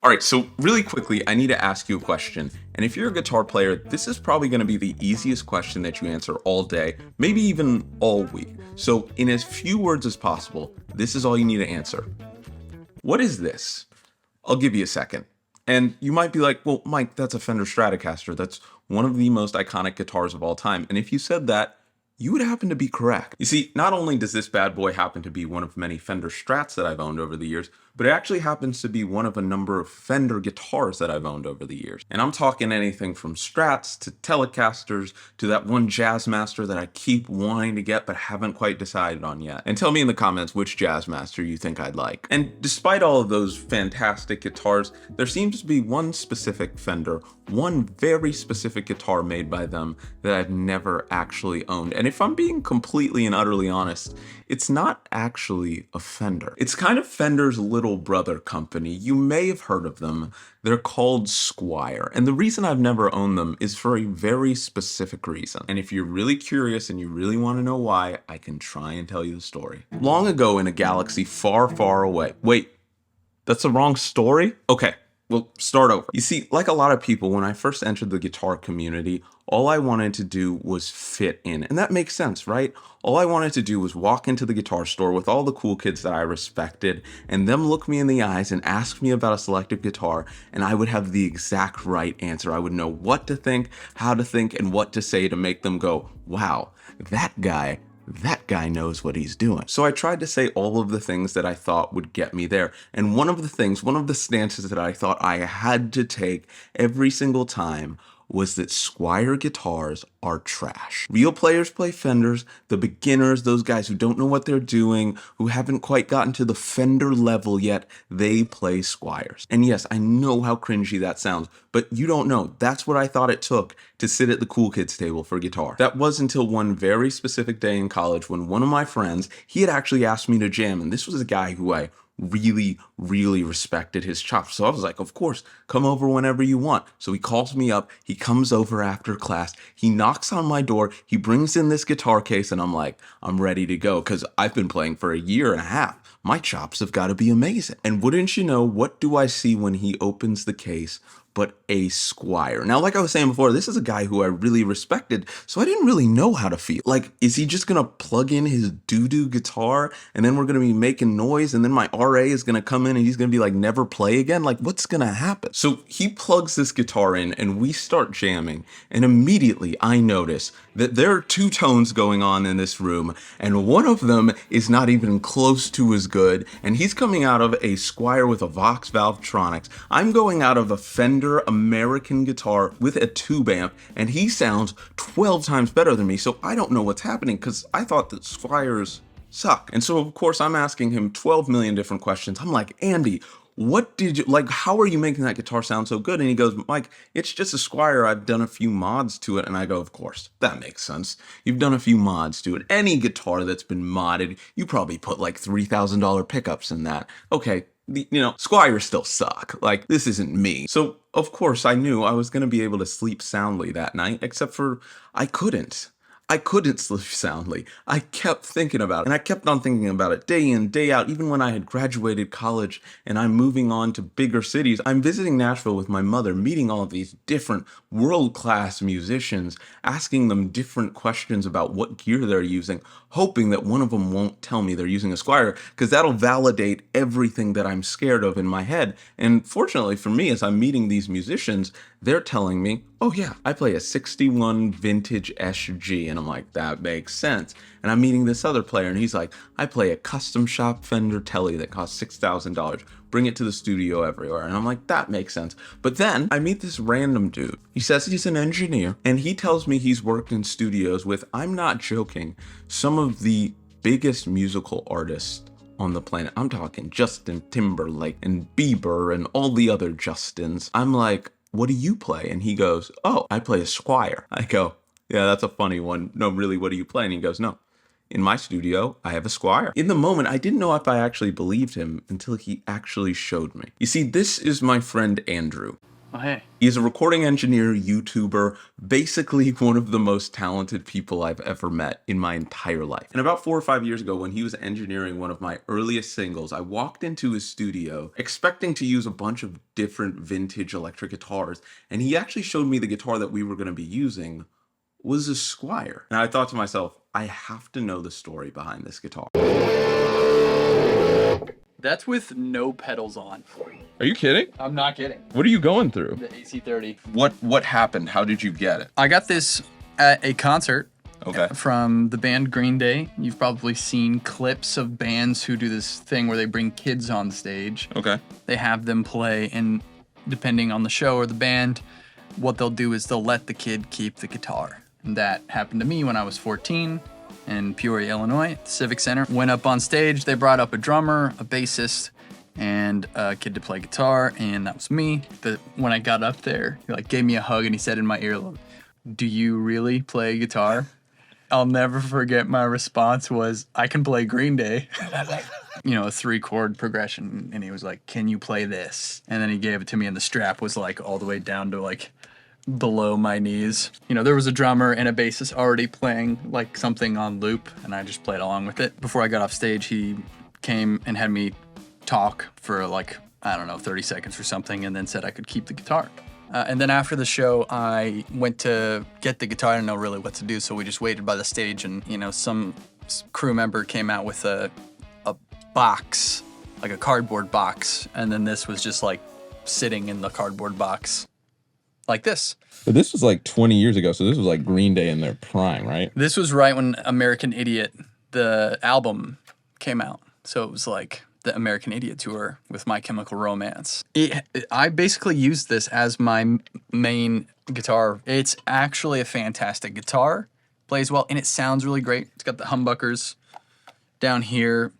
All right, so really quickly, I need to ask you a question. And if you're a guitar player, this is probably going to be the easiest question that you answer all day, maybe even all week. So, in as few words as possible, this is all you need to answer. What is this? I'll give you a second. And you might be like, well, Mike, that's a Fender Stratocaster. That's one of the most iconic guitars of all time. And if you said that, you would happen to be correct. You see, not only does this bad boy happen to be one of many Fender Strats that I've owned over the years, but it actually happens to be one of a number of Fender guitars that I've owned over the years. And I'm talking anything from Strats to Telecasters to that one Jazzmaster that I keep wanting to get but haven't quite decided on yet. And tell me in the comments which Jazzmaster you think I'd like. And despite all of those fantastic guitars, there seems to be one specific Fender, one very specific guitar made by them that I've never actually owned. And if I'm being completely and utterly honest, it's not actually a Fender. It's kind of Fender's little brother company. You may have heard of them. They're called Squier. And the reason I've never owned them is for a very specific reason. And if you're really curious and you really want to know why, I can try and tell you the story. Long ago in a galaxy far, far away. Wait, that's the wrong story? Okay. Well, start over. You see, like a lot of people, when I first entered the guitar community, all I wanted to do was fit in. And that makes sense, right? All I wanted to do was walk into the guitar store with all the cool kids that I respected, and them look me in the eyes and ask me about a selective guitar, and I would have the exact right answer. I would know what to think, how to think, and what to say to make them go, wow, that guy knows what he's doing. So I tried to say all of the things that I thought would get me there. And one of the stances that I thought I had to take every single time was that Squier guitars are trash. Real players play Fenders, the beginners, those guys who don't know what they're doing, who haven't quite gotten to the Fender level yet, they play Squiers. And yes, I know how cringy that sounds, but you don't know. That's what I thought it took to sit at the cool kids table for guitar. That was until one very specific day in college when one of my friends, he had actually asked me to jam, and this was a guy who I really respected his chops. So I was like, of course, come over whenever you want. So he calls me up, he comes over after class, he knocks on my door, he brings in this guitar case, and I'm like, I'm ready to go because I've been playing for a year and a half. My chops have got to be amazing. And wouldn't you know, what do I see when he opens the case but a Squier? Now, like I was saying before, this is a guy who I really respected, so I didn't really know how to feel. Like, is he just gonna plug in his doo-doo guitar and then we're gonna be making noise and then my RA is gonna come in and he's gonna be like, never play again? Like, what's gonna happen? So he plugs this guitar in and we start jamming, and immediately I notice that there are two tones going on in this room, and one of them is not even close to as good, and he's coming out of a Squier with a Vox Valvetronics. I'm going out of a Fender American guitar with a tube amp, and he sounds 12 times better than me, so I don't know what's happening because I thought that Squiers suck. And so of course I'm asking him 12 million different questions. I'm like, Andy, what did you like? How are you making that guitar sound so good? And he goes, Mike, it's just a Squier. I've done a few mods to it. And I go, of course, that makes sense. You've done a few mods to it. Any guitar that's been modded, you probably put like $3,000 pickups in that. Okay, Squiers still suck. Like, this isn't me. So of course I knew I was going to be able to sleep soundly that night, except for I couldn't. I couldn't sleep soundly. I kept thinking about it, and I kept on thinking about it day in, day out. Even when I had graduated college and I'm moving on to bigger cities, I'm visiting Nashville with my mother, meeting all of these different world-class musicians, asking them different questions about what gear they're using, hoping that one of them won't tell me they're using a Squier, because that'll validate everything that I'm scared of in my head. And fortunately for me, as I'm meeting these musicians, they're telling me, oh yeah, I play a 61 vintage SG. And I'm like, that makes sense. And I'm meeting this other player and he's like, I play a custom shop Fender Tele that costs $6,000. Bring it to the studio everywhere. And I'm like, that makes sense. But then I meet this random dude. He says he's an engineer and he tells me he's worked in studios with, I'm not joking, some of the biggest musical artists on the planet. I'm talking Justin Timberlake and Bieber and all the other Justins. I'm like, what do you play? And he goes, oh, I play a Squier. I go, yeah, that's a funny one. No, really, what do you play? And he goes, no, in my studio, I have a Squier. In the moment, I didn't know if I actually believed him until he actually showed me. You see, this is my friend Andrew. Oh, hey. He's a recording engineer, YouTuber, basically one of the most talented people I've ever met in my entire life. And about 4 or 5 years ago, when he was engineering one of my earliest singles, I walked into his studio expecting to use a bunch of different vintage electric guitars. And he actually showed me the guitar that we were going to be using was a Squier. And I thought to myself, I have to know the story behind this guitar. That's with no pedals on. Are you kidding? I'm not kidding. What are you going through? The AC30. What happened? How did you get it? I got this at a concert. Okay. From the band Green Day. You've probably seen clips of bands who do this thing where they bring kids on stage. Okay. They have them play, and depending on the show or the band, what they'll do is they'll let the kid keep the guitar. And that happened to me when I was 14 in Peoria, Illinois, at the Civic Center. Went up on stage, they brought up a drummer, a bassist, and a kid to play guitar, and that was me. But when I got up there, he gave me a hug and he said in my ear, "Do you really play guitar?" I'll never forget my response was, "I can play Green Day." A 3-chord progression, and he was like, "Can you play this?" And then he gave it to me, and the strap was all the way down to below my knees. There was a drummer and a bassist already playing something on loop, and I just played along with it. Before I got off stage, he came and had me talk for 30 seconds or something, and then said I could keep the guitar. And then after the show, I went to get the guitar. I didn't know really what to do, so we just waited by the stage, and some crew member came out with a box, a cardboard box, and then this was just sitting in the cardboard box like this. But this was 20 years ago, so this was Green Day in their prime, right? This was right when American Idiot, the album, came out. So it was the American Idiot tour with My Chemical Romance. I basically used this as my main guitar. It's actually a fantastic guitar, plays well, and it sounds really great. It's got the humbuckers down here.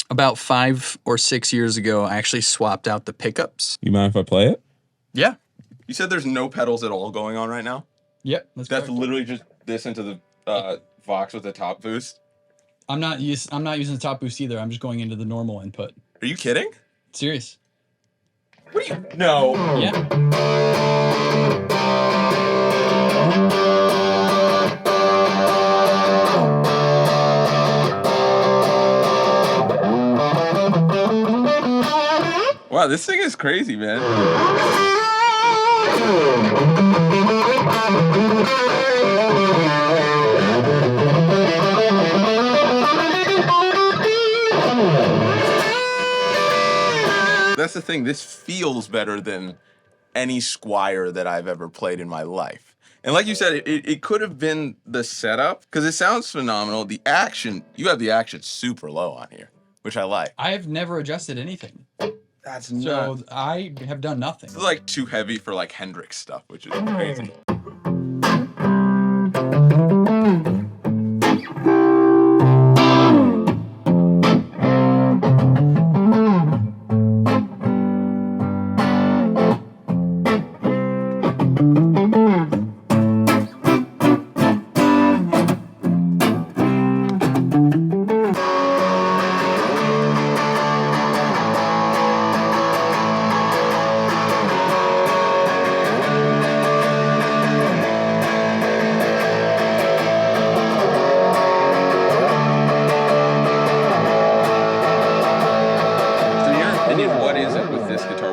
About 5 or 6 years ago, I actually swapped out the pickups. You mind if I play it? Yeah. You said there's no pedals at all going on right now? Yep. That's literally just this into the Vox with the top boost? I'm not using the top boost either. I'm just going into the normal input. Are you kidding? Serious. What do you... No. Yeah. Wow, this thing is crazy, man. That's the thing, this feels better than any Squier that I've ever played in my life. And like you said, it could have been the setup, because it sounds phenomenal. The action, you have the action super low on here, which I like. I have never adjusted anything. That's so nuts. I have done nothing. This is too heavy for Hendrix stuff, which is crazy.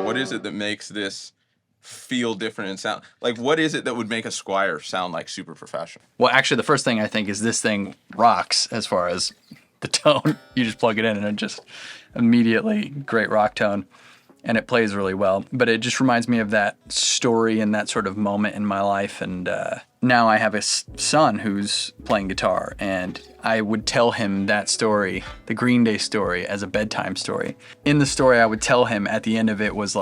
What is it that makes this feel different and sound what is it that would make a Squier sound super professional? Well, actually, the first thing I think is this thing rocks as far as the tone. You just plug it in and it just immediately great rock tone, and it plays really well. But it just reminds me of that story and that sort of moment in my life. And now I have a son who's playing guitar, and I would tell him that story, the Green Day story, as a bedtime story. In the story, I would tell him at the end of it was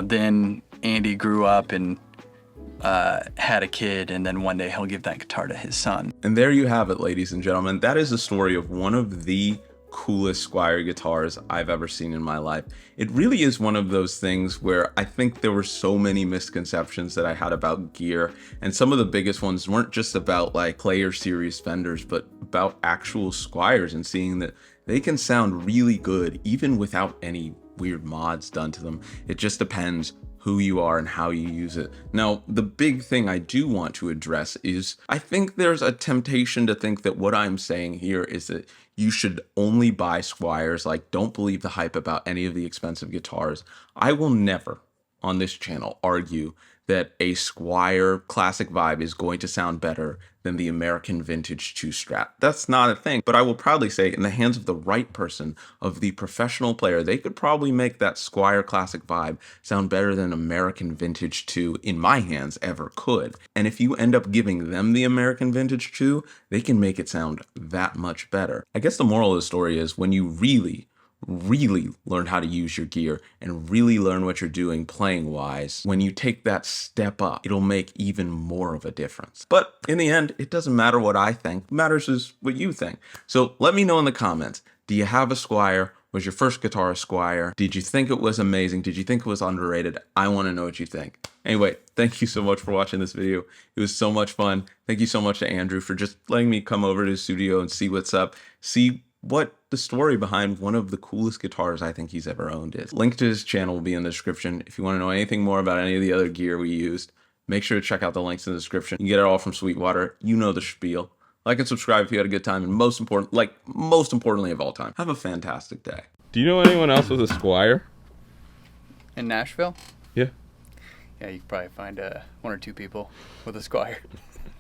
then Andy grew up and had a kid, and then one day he'll give that guitar to his son. And there you have it, ladies and gentlemen. That is the story of one of the coolest Squier guitars I've ever seen in my life. It really is one of those things where I think there were so many misconceptions that I had about gear, and some of the biggest ones weren't just about player series Fenders, but about actual Squiers, and seeing that they can sound really good even without any weird mods done to them. It just depends who you are and how you use it. Now, the big thing I do want to address is I think there's a temptation to think that what I'm saying here is that you should only buy Squiers. Like, don't believe the hype about any of the expensive guitars. I will never on this channel argue that a Squier classic vibe is going to sound better than the American vintage 2-strat. That's not a thing, but I will proudly say in the hands of the right person, of the professional player, they could probably make that Squier classic vibe sound better than American vintage 2 in my hands ever could. And if you end up giving them the American vintage 2, they can make it sound that much better. I guess the moral of the story is when you really learn how to use your gear and really learn what you're doing playing wise, when you take that step up, it'll make even more of a difference. But in the end, it doesn't matter what I think. What matters is what you think. So let me know in the comments, do you have a Squier? Was your first guitar a Squier? Did you think it was amazing? Did you think it was underrated? I want to know what you think. Anyway, thank you so much for watching this video. It was so much fun. Thank you so much to Andrew for just letting me come over to his studio and see what's up, see what the story behind one of the coolest guitars I think he's ever owned is. Link to his channel will be in the description. If you want to know anything more about any of the other gear we used, make sure to check out the links in the description. You can get it all from Sweetwater. You know the spiel. Like and subscribe if you had a good time, and most importantly of all time, have a fantastic day. Do you know anyone else with a Squier? In Nashville? Yeah. Yeah, you could probably find one or two people with a Squier.